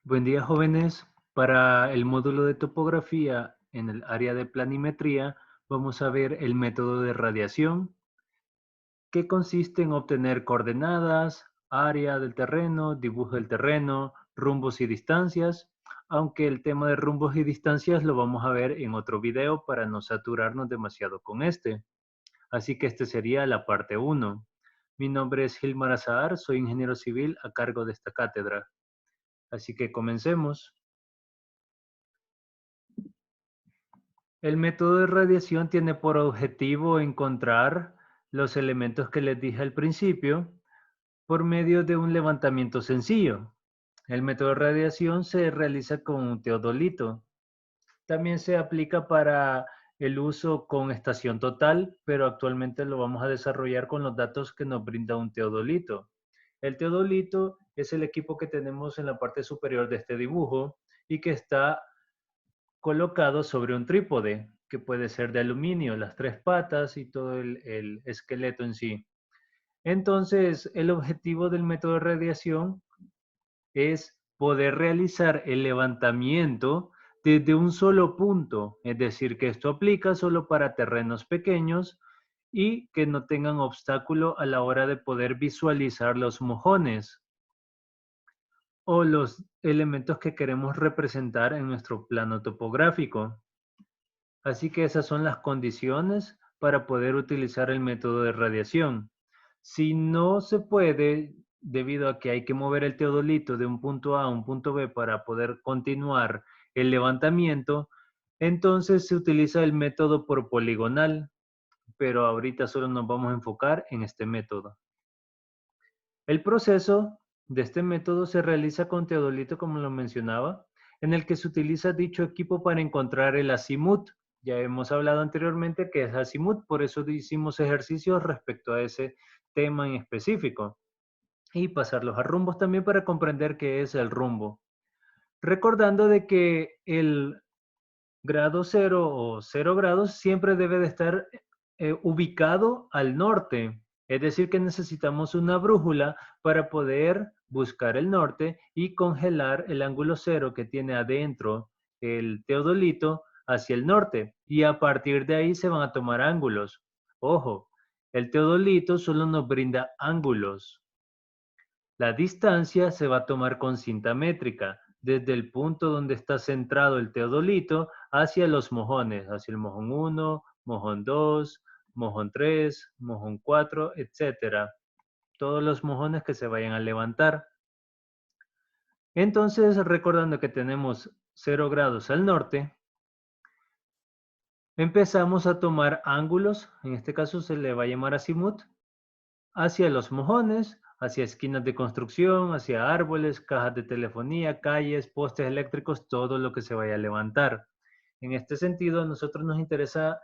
Buen día, jóvenes. Para el módulo de topografía en el área de planimetría, vamos a ver el método de radiación, que consiste en obtener coordenadas, área del terreno, dibujo del terreno, rumbos y distancias, aunque el tema de rumbos y distancias lo vamos a ver en otro video para no saturarnos demasiado con este. Así que este sería la parte uno. Mi nombre es Gilmar Azahar, soy ingeniero civil a cargo de esta cátedra. Así que comencemos. El método de radiación tiene por objetivo encontrar los elementos que les dije al principio por medio de un levantamiento sencillo. El método de radiación se realiza con un teodolito. También se aplica para el uso con estación total, pero actualmente lo vamos a desarrollar con los datos que nos brinda un teodolito. El teodolito es el equipo que tenemos en la parte superior de este dibujo y que está colocado sobre un trípode, que puede ser de aluminio, las tres patas y todo el esqueleto en sí. Entonces, el objetivo del método de radiación es poder realizar el levantamiento desde un solo punto, es decir, que esto aplica solo para terrenos pequeños y que no tengan obstáculo a la hora de poder visualizar los mojones o los elementos que queremos representar en nuestro plano topográfico. Así que esas son las condiciones para poder utilizar el método de radiación. Si no se puede, debido a que hay que mover el teodolito de un punto A a un punto B para poder continuar el levantamiento, entonces se utiliza el método por poligonal, pero ahorita solo nos vamos a enfocar en este método. El proceso de este método se realiza con teodolito, como lo mencionaba, en el que se utiliza dicho equipo para encontrar el azimut. Ya hemos hablado anteriormente que es azimut, por eso hicimos ejercicios respecto a ese tema en específico. Y pasarlos a rumbos también para comprender qué es el rumbo. Recordando de que el grado cero o 0 grados siempre debe de estar ubicado al norte. Es decir, que necesitamos una brújula para poder buscar el norte y congelar el ángulo cero que tiene adentro el teodolito hacia el norte. Y a partir de ahí se van a tomar ángulos. Ojo, el teodolito solo nos brinda ángulos. La distancia se va a tomar con cinta métrica, desde el punto donde está centrado el teodolito hacia los mojones, hacia el mojón 1, mojón 2, mojón 3, mojón 4, etcétera. Todos los mojones que se vayan a levantar. Entonces, recordando que tenemos 0 grados al norte, empezamos a tomar ángulos, en este caso se le va a llamar azimut, hacia los mojones, hacia esquinas de construcción, hacia árboles, cajas de telefonía, calles, postes eléctricos, todo lo que se vaya a levantar. En este sentido, a nosotros nos interesa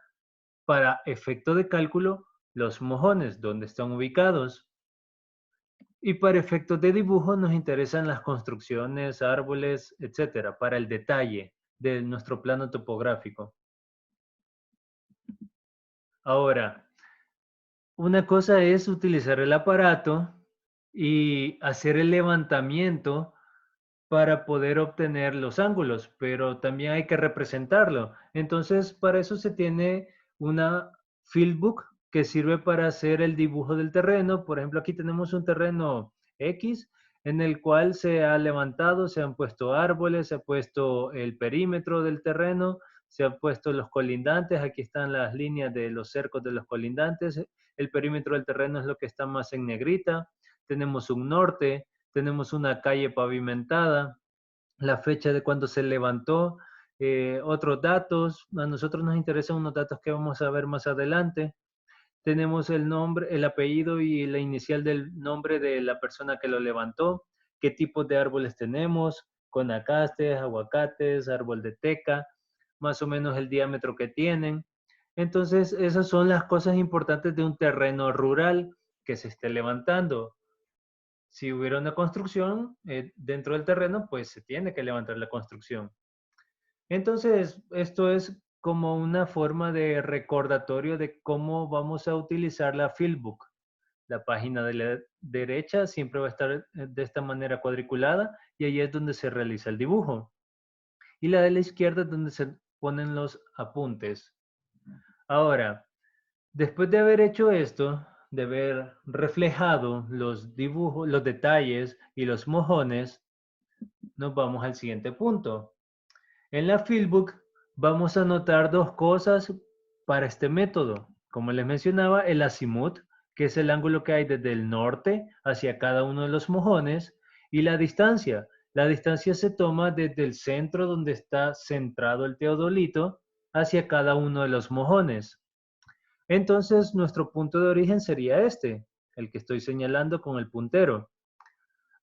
para efecto de cálculo los mojones, dónde están ubicados. Y para efectos de dibujo nos interesan las construcciones, árboles, etcétera, para el detalle de nuestro plano topográfico. Ahora, una cosa es utilizar el aparato y hacer el levantamiento para poder obtener los ángulos, pero también hay que representarlo. Entonces, para eso se tiene una fieldbook que sirve para hacer el dibujo del terreno. Por ejemplo, aquí tenemos un terreno X en el cual se ha levantado, se han puesto árboles, se ha puesto el perímetro del terreno, se han puesto los colindantes, aquí están las líneas de los cercos de los colindantes, el perímetro del terreno es lo que está más en negrita, tenemos un norte, tenemos una calle pavimentada, la fecha de cuando se levantó, otros datos. A nosotros nos interesan unos datos que vamos a ver más adelante. Tenemos el nombre, el apellido y la inicial del nombre de la persona que lo levantó, qué tipos de árboles tenemos, conacastes, aguacates, árbol de teca, más o menos el diámetro que tienen. Entonces, esas son las cosas importantes de un terreno rural que se esté levantando. Si hubiera una construcción dentro del terreno, pues se tiene que levantar la construcción. Entonces, esto es como una forma de recordatorio de cómo vamos a utilizar la Fieldbook, la página derecha siempre va a estar de esta manera cuadriculada y ahí es donde se realiza el dibujo. Y la de la izquierda es donde se ponen los apuntes. Ahora, después de haber hecho esto, de haber reflejado los dibujos, los detalles y los mojones, nos vamos al siguiente punto. En la Fieldbook vamos a anotar dos cosas para este método. Como les mencionaba, el azimut, que es el ángulo que hay desde el norte hacia cada uno de los mojones, y la distancia. La distancia se toma desde el centro donde está centrado el teodolito hacia cada uno de los mojones. Entonces, nuestro punto de origen sería este, el que estoy señalando con el puntero.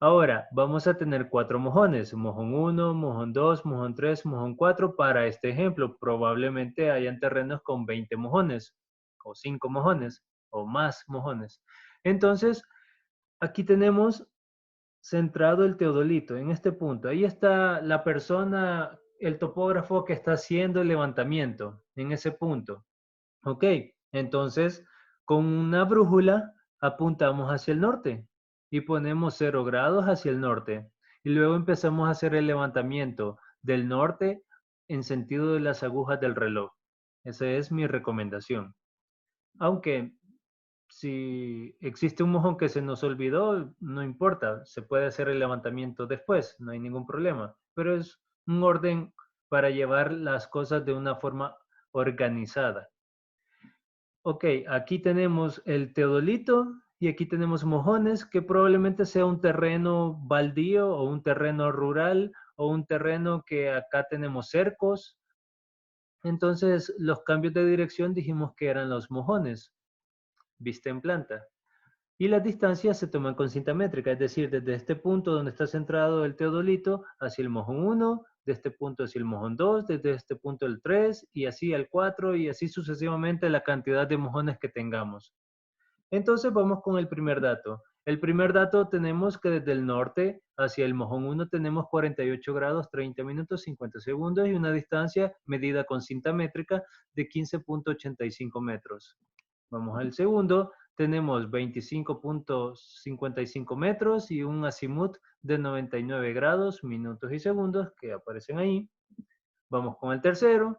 Ahora, vamos a tener 4 mojones, mojón 1, mojón 2, mojón 3, mojón 4 para este ejemplo. Probablemente hayan terrenos con 20 mojones, o 5 mojones, o más mojones. Entonces, aquí tenemos centrado el teodolito en este punto. Ahí está la persona, el topógrafo que está haciendo el levantamiento en ese punto. Ok, entonces con una brújula apuntamos hacia el norte y ponemos 0 grados hacia el norte. Y luego empezamos a hacer el levantamiento del norte en sentido de las agujas del reloj. Esa es mi recomendación. Aunque si existe un mojón que se nos olvidó, no importa, se puede hacer el levantamiento después, no hay ningún problema. Pero es un orden para llevar las cosas de una forma organizada. Ok, aquí tenemos el teodolito y aquí tenemos mojones, que probablemente sea un terreno baldío o un terreno rural o un terreno que acá tenemos cercos. Entonces, los cambios de dirección dijimos que eran los mojones, vista en planta. Y las distancias se toman con cinta métrica, es decir, desde este punto donde está centrado el teodolito hacia el mojón 1, de este punto hacia el mojón 2, desde este punto el 3 y así al 4 y así sucesivamente la cantidad de mojones que tengamos. Entonces vamos con el primer dato. El primer dato tenemos que desde el norte hacia el mojón 1 tenemos 48 grados, 30 minutos, 50 segundos y una distancia medida con cinta métrica de 15.85 metros. Vamos al segundo, tenemos 25.55 metros y un azimut de 99 grados, minutos y segundos que aparecen ahí. Vamos con el tercero,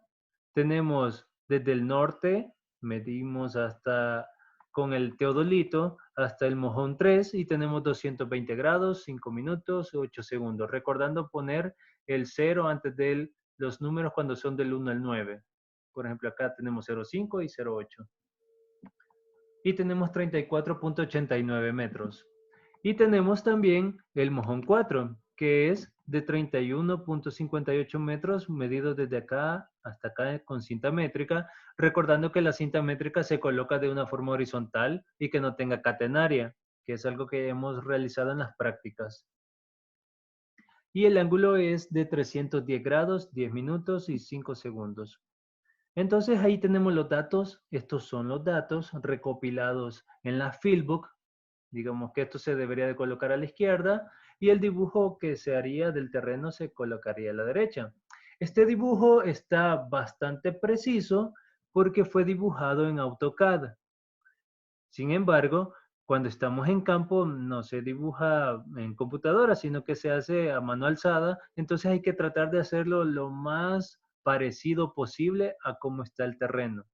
tenemos desde el norte, medimos hasta con el teodolito hasta el mojón 3 y tenemos 220 grados, 5 minutos, 8 segundos. Recordando poner el 0 antes de los números cuando son del 1 al 9. Por ejemplo, acá tenemos 0,5 y 0,8 y tenemos 34.89 metros. Y tenemos también el mojón 4, que es de 31.58 metros medido desde acá hasta acá con cinta métrica, recordando que la cinta métrica se coloca de una forma horizontal y que no tenga catenaria, que es algo que hemos realizado en las prácticas. Y el ángulo es de 310 grados, 10 minutos y 5 segundos. Entonces ahí tenemos los datos, estos son los datos recopilados en la Fieldbook, digamos que esto se debería de colocar a la izquierda y el dibujo que se haría del terreno se colocaría a la derecha. Este dibujo está bastante preciso porque fue dibujado en AutoCAD. Sin embargo, cuando estamos en campo no se dibuja en computadora, sino que se hace a mano alzada, entonces hay que tratar de hacerlo lo más parecido posible a cómo está el terreno.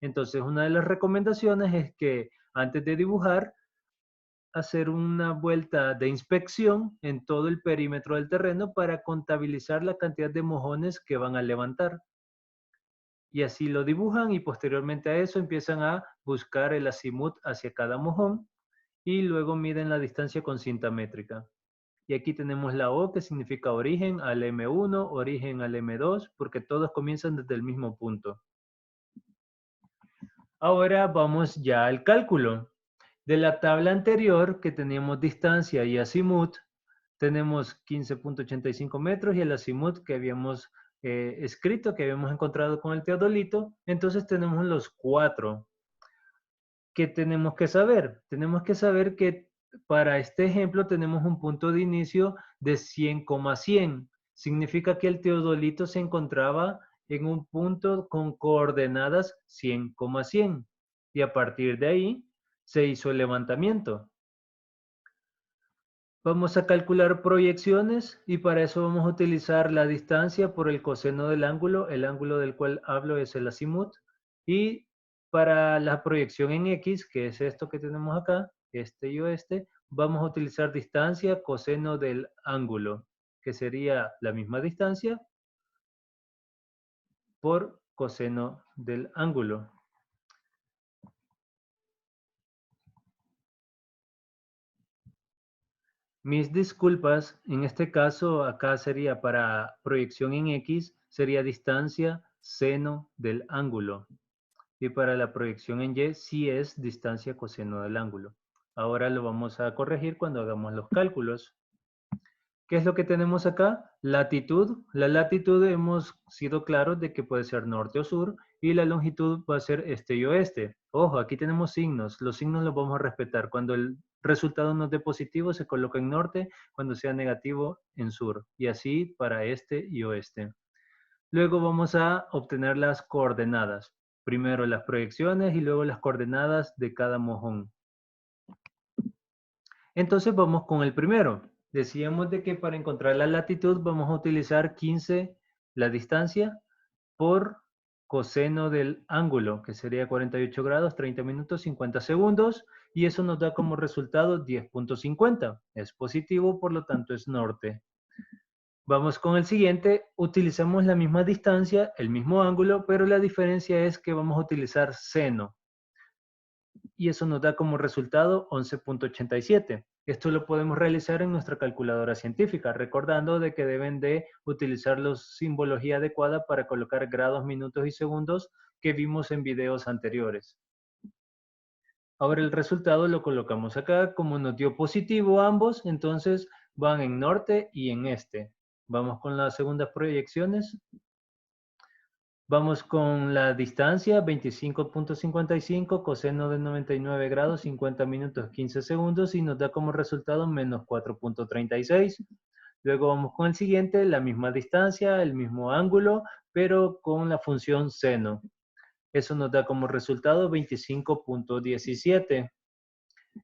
Entonces, una de las recomendaciones es que antes de dibujar, hacer una vuelta de inspección en todo el perímetro del terreno para contabilizar la cantidad de mojones que van a levantar. Y así lo dibujan y posteriormente a eso empiezan a buscar el azimut hacia cada mojón y luego miden la distancia con cinta métrica. Y aquí tenemos la O que significa origen al M1, origen al M2, porque todos comienzan desde el mismo punto. Ahora vamos ya al cálculo. De la tabla anterior que teníamos distancia y azimut, tenemos 15.85 metros y el azimut que habíamos escrito, que habíamos encontrado con el teodolito. Entonces tenemos los 4. ¿Qué tenemos que saber? Tenemos que saber que para este ejemplo tenemos un punto de inicio de 100,100. Significa que el teodolito se encontraba en un punto con coordenadas 100,100. Y a partir de ahí se hizo el levantamiento. Vamos a calcular proyecciones y para eso vamos a utilizar la distancia por el coseno del ángulo. El ángulo del cual hablo es el azimut. Y para la proyección en X, que es esto que tenemos acá, este y oeste, vamos a utilizar distancia coseno del ángulo, que sería la misma distancia por coseno del ángulo. Mis disculpas, en este caso acá sería para proyección en X, sería distancia seno del ángulo. Y para la proyección en Y sí es distancia coseno del ángulo. Ahora lo vamos a corregir cuando hagamos los cálculos. ¿Qué es lo que tenemos acá? Latitud. La latitud hemos sido claros de que puede ser norte o sur y la longitud va a ser este y oeste. Ojo, aquí tenemos signos. Los signos los vamos a respetar. Cuando el resultado nos dé positivo se coloca en norte, cuando sea negativo en sur. Y así para este y oeste. Luego vamos a obtener las coordenadas. Primero las proyecciones y luego las coordenadas de cada mojón. Entonces vamos con el primero. Decíamos de que para encontrar la latitud vamos a utilizar 15 la distancia por coseno del ángulo, que sería 48 grados, 30 minutos, 50 segundos, y eso nos da como resultado 10.50. Es positivo, por lo tanto es norte. Vamos con el siguiente. Utilizamos la misma distancia, el mismo ángulo, pero la diferencia es que vamos a utilizar seno. Y eso nos da como resultado 11.87. Esto lo podemos realizar en nuestra calculadora científica, recordando de que deben de utilizar la simbología adecuada para colocar grados, minutos y segundos que vimos en videos anteriores. Ahora el resultado lo colocamos acá, como nos dio positivo ambos, entonces van en norte y en este. Vamos con las segundas proyecciones. Vamos con la distancia, 25.55, coseno de 99 grados, 50 minutos, 15 segundos, y nos da como resultado menos 4.36. Luego vamos con el siguiente, la misma distancia, el mismo ángulo, pero con la función seno. Eso nos da como resultado 25.17.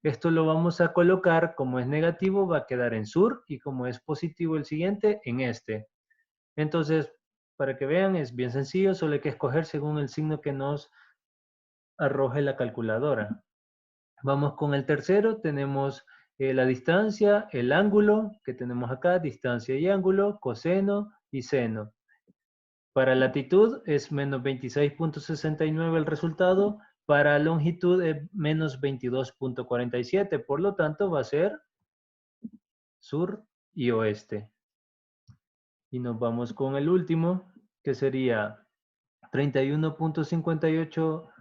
Esto lo vamos a colocar, como es negativo, va a quedar en sur, y como es positivo el siguiente, en este. Entonces, para que vean, es bien sencillo, solo hay que escoger según el signo que nos arroje la calculadora. Vamos con el tercero, tenemos la distancia, el ángulo que tenemos acá, distancia y ángulo, coseno y seno. Para latitud es menos 26.69 el resultado, para longitud es menos 22.47, por lo tanto va a ser sur y oeste. Y nos vamos con el último, que sería 31.58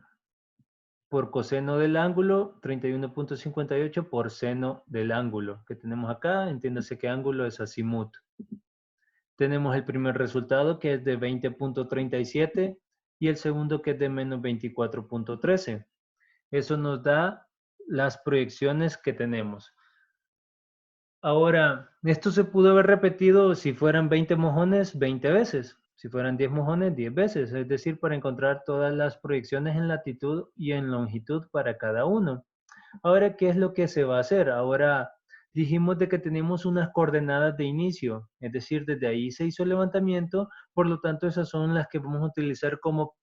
por coseno del ángulo, 31.58 por seno del ángulo que tenemos acá. Entiéndase que ángulo es azimut. Tenemos el primer resultado que es de 20.37 y el segundo que es de menos 24.13. Eso nos da las proyecciones que tenemos. Ahora, esto se pudo haber repetido si fueran 20 mojones 20 veces, si fueran 10 mojones 10 veces, es decir, para encontrar todas las proyecciones en latitud y en longitud para cada uno. Ahora, ¿qué es lo que se va a hacer? Ahora, dijimos de que tenemos unas coordenadas de inicio, es decir, desde ahí se hizo el levantamiento, por lo tanto, esas son las que vamos a utilizar como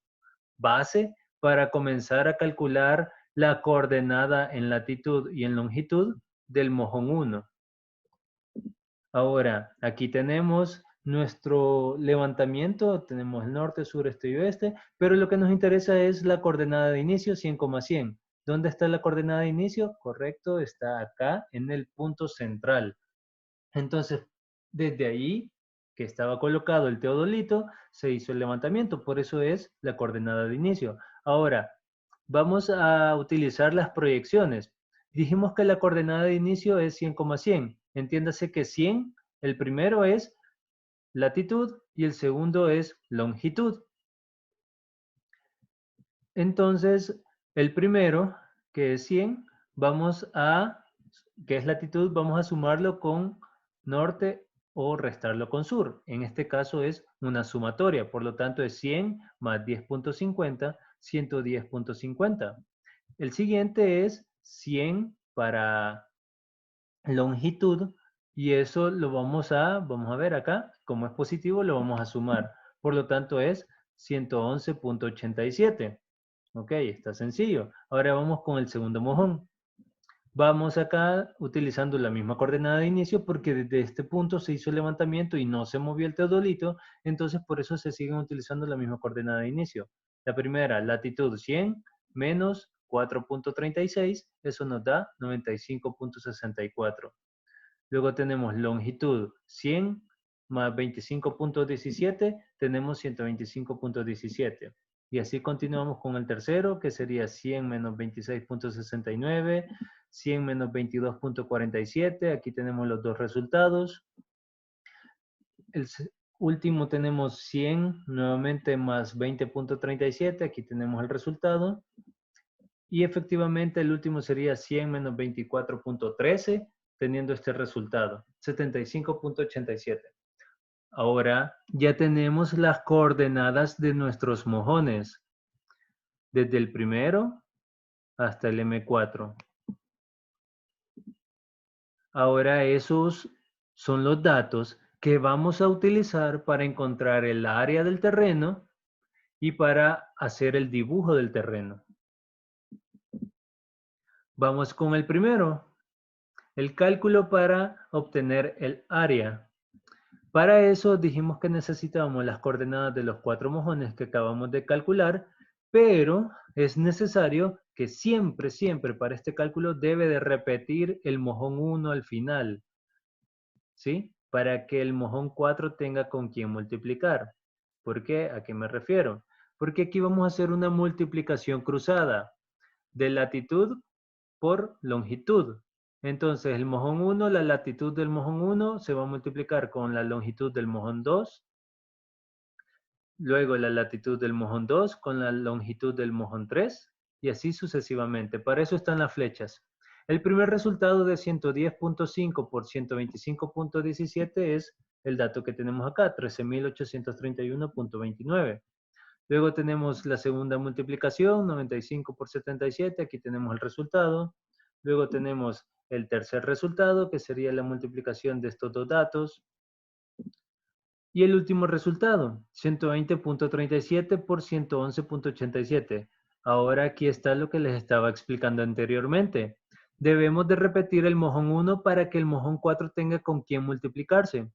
base para comenzar a calcular la coordenada en latitud y en longitud del mojón 1. Ahora, aquí tenemos nuestro levantamiento, tenemos el norte, sur, este y oeste, pero lo que nos interesa es la coordenada de inicio 100,100. ¿Dónde está la coordenada de inicio? Correcto, está acá en el punto central. Entonces, desde ahí, que estaba colocado el teodolito, se hizo el levantamiento, por eso es la coordenada de inicio. Ahora, vamos a utilizar las proyecciones. Dijimos que la coordenada de inicio es 100,100. Entiéndase que 100, el primero es latitud y el segundo es longitud. Entonces, el primero, que es 100, que es latitud, vamos a sumarlo con norte o restarlo con sur. En este caso es una sumatoria, por lo tanto es 100 más 10.50, 110.50. El siguiente es 100 para longitud, Y eso lo vamos a ver acá, como es positivo, lo vamos a sumar. Por lo tanto, es 111.87. Ok, está sencillo. Ahora vamos con el segundo mojón. Vamos acá utilizando la misma coordenada de inicio porque desde este punto se hizo el levantamiento y no se movió el teodolito, entonces por eso se siguen utilizando la misma coordenada de inicio. La primera, latitud 100 menos 4.36, eso nos da 95.64. Luego tenemos longitud 100 más 25.17, tenemos 125.17. Y así continuamos con el tercero, que sería 100 menos 26.69, 100 menos 22.47. Aquí tenemos los dos resultados. El último tenemos 100 nuevamente más 20.37. Aquí tenemos el resultado. Y efectivamente el último sería 100 menos 24.13, teniendo este resultado, 75.87. Ahora ya tenemos las coordenadas de nuestros mojones, desde el primero hasta el M4. Ahora esos son los datos que vamos a utilizar para encontrar el área del terreno y para hacer el dibujo del terreno. Vamos con el primero, el cálculo para obtener el área. Para eso dijimos que necesitábamos las coordenadas de los 4 mojones que acabamos de calcular, pero es necesario que siempre, siempre para este cálculo debe de repetir el mojón 1 al final, ¿sí? Para que el mojón 4 tenga con quién multiplicar. ¿Por qué? ¿A qué me refiero? Porque aquí vamos a hacer una multiplicación cruzada de latitud por longitud. Entonces, el mojón 1, la latitud del mojón 1 se va a multiplicar con la longitud del mojón 2, luego la latitud del mojón 2 con la longitud del mojón 3 y así sucesivamente. Para eso están las flechas. El primer resultado de 110.5 por 125.17 es el dato que tenemos acá, 13.831.29. Luego tenemos la segunda multiplicación, 95 por 77, aquí tenemos el resultado. Luego tenemos el tercer resultado, que sería la multiplicación de estos dos datos. Y el último resultado, 120.37 por 111.87. Ahora aquí está lo que les estaba explicando anteriormente. Debemos de repetir el mojón 1 para que el mojón 4 tenga con quién multiplicarse.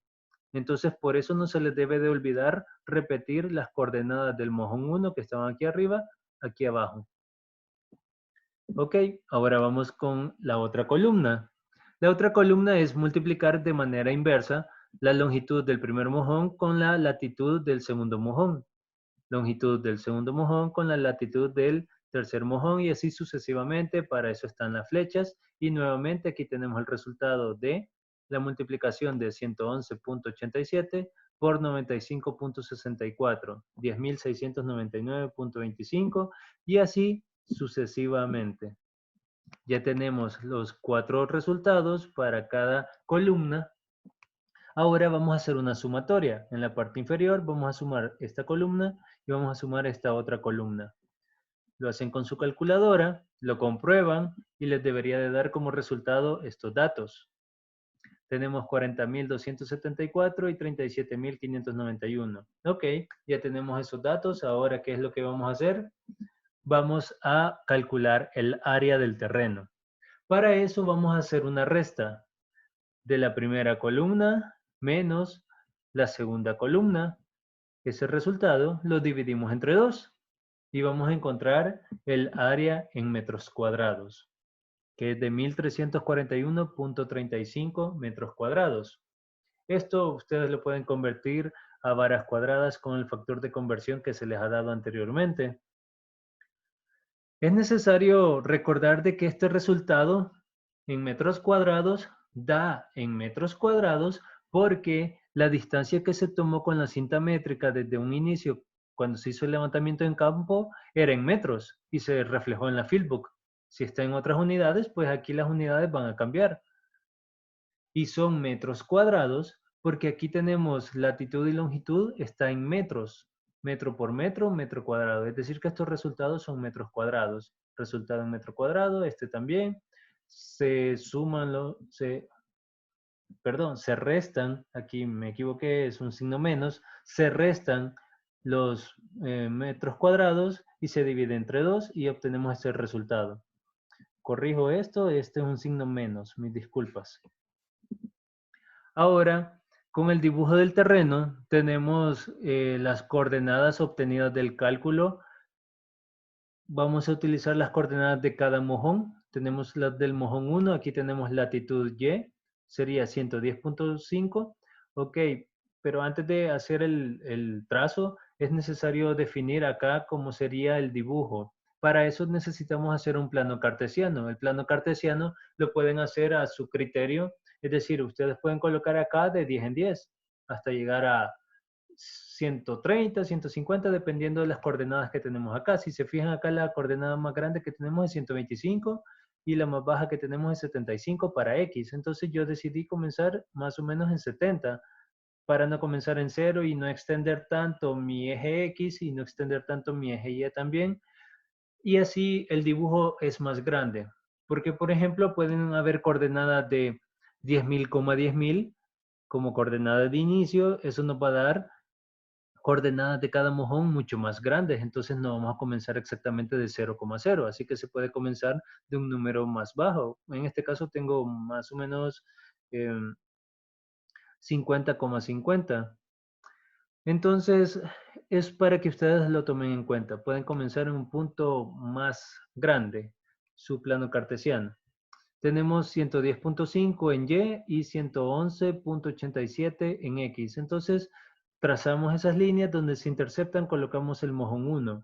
Entonces, por eso no se les debe de olvidar repetir las coordenadas del mojón 1 que estaban aquí arriba, aquí abajo. Ok, ahora vamos con la otra columna. La otra columna es multiplicar de manera inversa la longitud del primer mojón con la latitud del segundo mojón. Longitud del segundo mojón con la latitud del tercer mojón y así sucesivamente. Para eso están las flechas. Y nuevamente aquí tenemos el resultado de la multiplicación de 111.87 por 95.64, 10.699.25 y así sucesivamente. Ya tenemos los 4 resultados para cada columna. Ahora vamos a hacer una sumatoria. En la parte inferior vamos a sumar esta columna y vamos a sumar esta otra columna. Lo hacen con su calculadora, lo comprueban y les debería de dar como resultado estos datos. Tenemos 40.274 y 37.591. Ok, ya tenemos esos datos. Ahora, ¿qué es lo que vamos a hacer? Vamos a calcular el área del terreno. Para eso vamos a hacer una resta de la primera columna menos la segunda columna. Ese resultado lo dividimos entre 2 y vamos a encontrar el área en metros cuadrados, que es de 1.341.35 metros cuadrados. Esto ustedes lo pueden convertir a varas cuadradas con el factor de conversión que se les ha dado anteriormente. Es necesario recordar de que este resultado en metros cuadrados da en metros cuadrados porque la distancia que se tomó con la cinta métrica desde un inicio cuando se hizo el levantamiento en campo era en metros y se reflejó en la fieldbook. Si está en otras unidades, pues aquí las unidades van a cambiar. Y son metros cuadrados porque aquí tenemos latitud y longitud, está en metros. Metro por metro cuadrado. Es decir que estos resultados son metros cuadrados. Resultado en metro cuadrado, este también. Se suman, perdón, se restan, aquí me equivoqué, es un signo menos, se restan los metros cuadrados y se divide entre 2 y obtenemos este resultado. Corrijo esto, este es un signo menos, mis disculpas. Ahora, con el dibujo del terreno, tenemos las coordenadas obtenidas del cálculo. Vamos a utilizar las coordenadas de cada mojón. Tenemos las del mojón 1, aquí tenemos latitud Y, sería 110.5. Ok, pero antes de hacer el trazo, es necesario definir acá cómo sería el dibujo. Para eso necesitamos hacer un plano cartesiano. El plano cartesiano lo pueden hacer a su criterio, es decir, ustedes pueden colocar acá de 10 en 10 hasta llegar a 130, 150, dependiendo de las coordenadas que tenemos acá. Si se fijan acá, la coordenada más grande que tenemos es 125 y la más baja que tenemos es 75 para X. Entonces yo decidí comenzar más o menos en 70 para no comenzar en 0 y no extender tanto mi eje X y no extender tanto mi eje Y también. Y así el dibujo es más grande. Porque, por ejemplo, pueden haber coordenadas de 10.000, 10.000 como coordenada de inicio. Eso nos va a dar coordenadas de cada mojón mucho más grandes, entonces no vamos a comenzar exactamente de 0,0, así que se puede comenzar de un número más bajo. En este caso tengo más o menos 50,50. Entonces, es para que ustedes lo tomen en cuenta. Pueden comenzar en un punto más grande, su plano cartesiano. Tenemos 110.5 en Y y 111.87 en X. Entonces, trazamos esas líneas donde se interceptan, colocamos el mojón 1.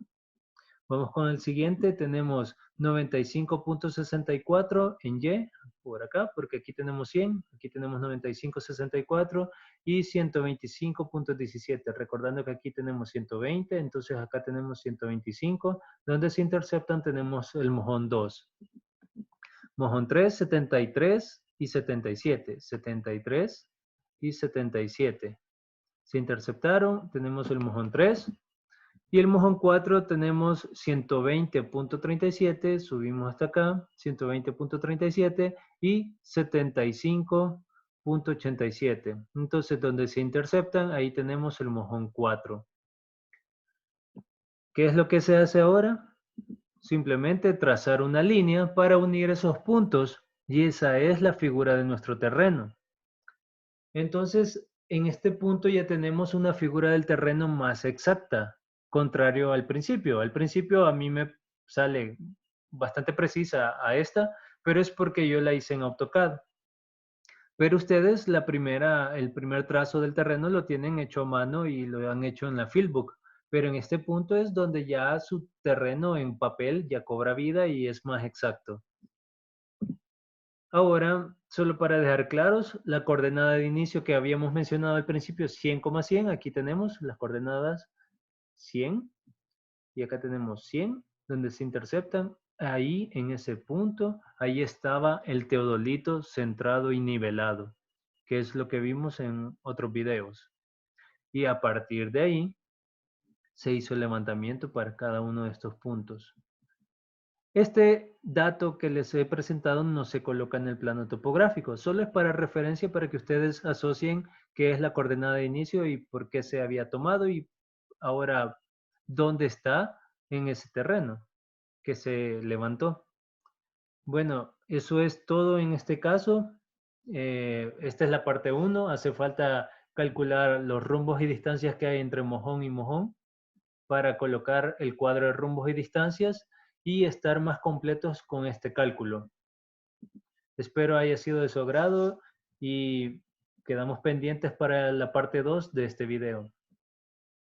Vamos con el siguiente, tenemos 95.64 en Y, por acá, porque aquí tenemos 100, aquí tenemos 95.64 y 125.17, recordando que aquí tenemos 120, entonces acá tenemos 125, donde se interceptan tenemos el mojón 2. Mojón 3, 73 y 77. 73 y 77. Se interceptaron, tenemos el mojón 3. Y el mojón 4 tenemos 120.37, subimos hasta acá, 120.37 y 75.87. Entonces, donde se interceptan, ahí tenemos el mojón 4. ¿Qué es lo que se hace ahora? Simplemente trazar una línea para unir esos puntos y esa es la figura de nuestro terreno. Entonces, en este punto ya tenemos una figura del terreno más exacta, contrario al principio. Al principio a mí me sale bastante precisa a esta, pero es porque yo la hice en AutoCAD. Pero ustedes el primer trazo del terreno lo tienen hecho a mano y lo han hecho en la Fieldbook. Pero en este punto es donde ya su terreno en papel ya cobra vida y es más exacto. Ahora, solo para dejar claros, la coordenada de inicio que habíamos mencionado al principio, 100,100, aquí tenemos las coordenadas 100 y acá tenemos 100, donde se interceptan. Ahí, en ese punto, ahí estaba el teodolito centrado y nivelado, que es lo que vimos en otros videos. Y a partir de ahí, se hizo el levantamiento para cada uno de estos puntos. Este dato que les he presentado no se coloca en el plano topográfico, solo es para referencia para que ustedes asocien qué es la coordenada de inicio y por qué se había tomado y ahora dónde está en ese terreno que se levantó. Bueno, eso es todo en este caso. Esta es la parte 1. Hace falta calcular los rumbos y distancias que hay entre mojón y mojón para colocar el cuadro de rumbos y distancias y estar más completos con este cálculo. Espero haya sido de su agrado y quedamos pendientes para la parte 2 de este video.